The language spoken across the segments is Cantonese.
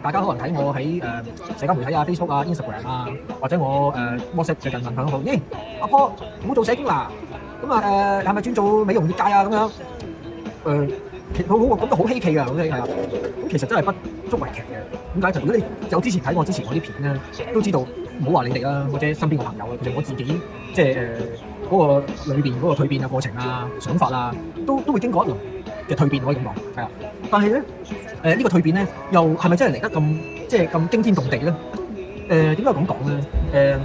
大家可能睇我喺社交媒體啊、Facebook 啊、Instagram 啊，或者我WhatsApp 最近問朋友號，咦阿婆唔好做社工啦，咁啊係咪轉做美容業界啊咁樣？其實我覺得好稀奇㗎，咁係啊，咁其實真係不足為奇嘅。點解？就如果你有之前睇我之前嗰啲片咧，都知道唔好話你哋啦，或者身邊嘅朋友啊，其實我自己即係嗰個裏邊嗰個蛻變嘅過程啊、想法啊，都會經過一輪嘅蛻變，可以咁講，係啊。但係咧呢個蛻變咧，又係咪真係嚟得咁驚天動地咧？點解咁講咧？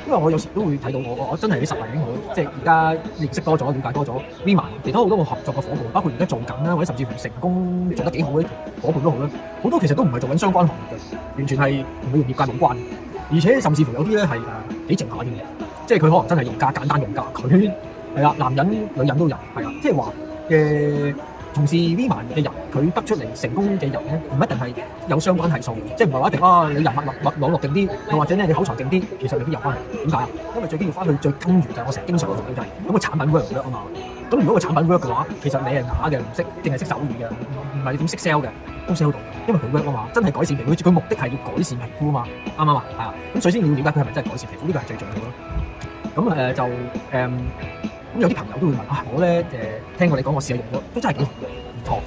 因為我有時都會睇到我真係啲實例，我即係而家認識多咗、了解多咗 Vima 其他好多個合作嘅伙伴，包括而家做緊啦，或者甚至乎成功做得幾好嘅伙伴都好啦，好多其實都唔係做緊相關行業嘅，完全係同美容業界冇關，而且甚至乎有啲咧係幾靜下添，即係佢可能真係用家簡單用家，佢係啦，男人女人都有，係啊，即係話從事 Vima 嘅人，佢得出嚟成功嘅人咧，唔一定係有相關係數，即係唔係話一定你人脈網絡勁啲，又或者咧你口才勁啲，其實未必有關係。點解啊？因為最緊要翻去最根源就係我成日經常講嘅就係咁個產品 work 唔 work 啊嘛。咁如果個產品 work 嘅話，其實你係啞嘅，唔識，淨係識手語嘅，唔係點識 sell 嘅，都 sell 到，因為佢 work 啊嘛，真係改善皮膚，佢目的係要改善皮膚啊嘛，啱唔啱啊？係啊，咁首先你要了解佢係咪真係改善皮膚，呢個係最重要咯。咁咁有啲朋友都會問我咧聽過你講我試下用咗，都真係幾唔錯。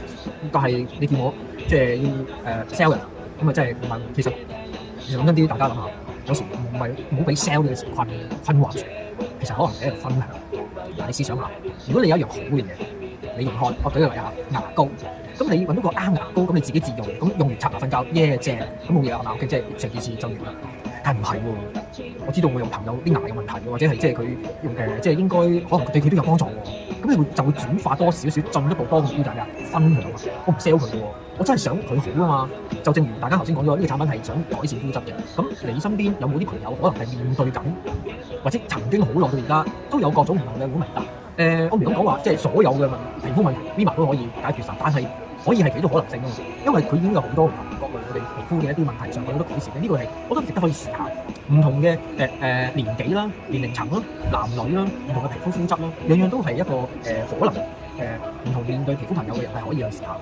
但係你叫我即係要sell 人，咁啊真係問其實諗真啲，大家諗下，有時唔好俾 sell 呢個詞困惑住，其實可能係一個分享。你試想下，如果你有一樣好嘅嘢，你用開，我舉個例下牙膏，咁你揾到個啱牙膏，咁你自己自用，咁用完刷牙瞓覺，耶正，咁冇嘢啊嘛，即係成件事就完啦。但係唔係喎，我知道我有朋友啲牙有問題，或者係即係佢用即係應該可能對佢都有幫助喎。咁你就會轉化多少少，進一步幫大家分享啊！我唔 sell 佢嘅喎，我真係想佢好啊嘛。就正如大家頭先講咗，呢個產品係想改善膚質嘅。咁你身邊有冇啲朋友可能係面對緊，或者曾經好耐到而家都有各種唔同嘅問題？我唔敢講話即係所有嘅皮膚問題 Vima 都可以解決晒，但係可以係幾多可能性啊嘛。因為佢已經有好多唔同各類我哋皮膚嘅一啲問題上有好多改善嘅，呢個係我覺得值得可以試下。唔同嘅年紀啦、年齡層啦、男女啦、唔同嘅皮膚膚質啦，樣樣都係一個可能唔同面對皮膚朋友嘅人係可以去試下。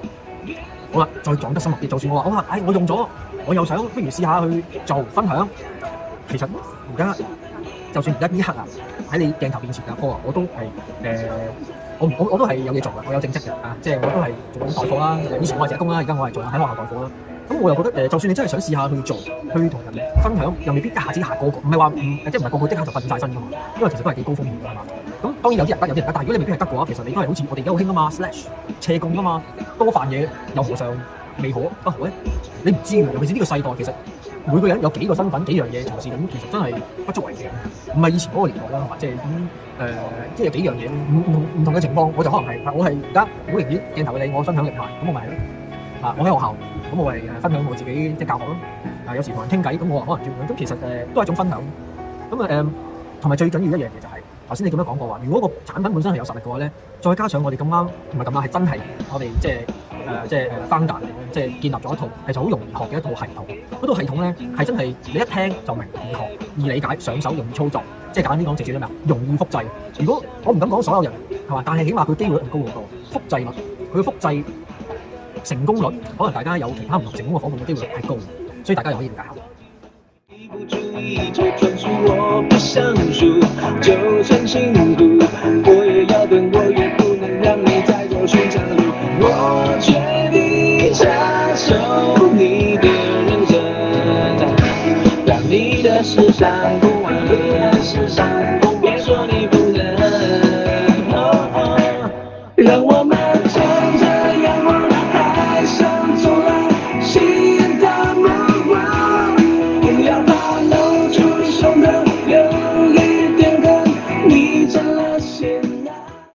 好啦，再講得深入啲，就算我話我用咗，我又想不如試下去做分享。其實而家就算而家呢刻啊，喺你鏡頭面前啊，我都係我都係有嘢做嘅，我有正職嘅即係我都係做緊代課啦。以前我係社工啦，而家我係做緊喺學校代課啦。咁我又覺得就算你真係想試下去做，去同人分享，又未必一下子下個個，唔係話即係唔係個個即刻就瞓晒身㗎嘛。因為其實都係幾高風險㗎嘛。咁當然有啲人得，有啲人得，但係如果你未必係得嘅話，其實你都係好似我哋而家好興啊嘛 ，slash 斜槓㗎嘛，多飯嘢又何嘗未可不可咧？你唔知㗎，尤其是呢個世代，其實每個人有幾個身份、幾樣嘢從事緊，其實真係不足為奇。唔係以前嗰個年代啦，即係即係有幾樣嘢唔同嘅情況，我就可能係我係而家好明顯鏡頭嘅你，我分享力賣，咁我咪我喺學校，咁我係分享我自己即係教學咯。有時同人傾偈，咁我可能轉咁，其實都係一種分享。咁同埋最緊要一樣嘢就係頭先你咁樣講過話，如果個產品本身係有實力嘅話咧，再加上我哋咁啱唔係咁啱，係真係我哋即係founder即係建立咗一套係就好容易學嘅一套系統。嗰套系統咧係真係你一聽就明，易學、易理解、上手、容易操作，即係簡單啲講，直接啲咩啊？容易複製。如果我唔敢講所有人係嘛，但係起碼佢機會係高好多。複製率，佢嘅複製成功率，可能大家有其他唔同成功嘅伙伴嘅機會係高，所以大家又可以了解下。一不注意就專注，我不想輸，就算辛苦，我也要等，我也不能讓你再走尋常路。我決定接受你的認真，讓你的時尚不完，你的時尚不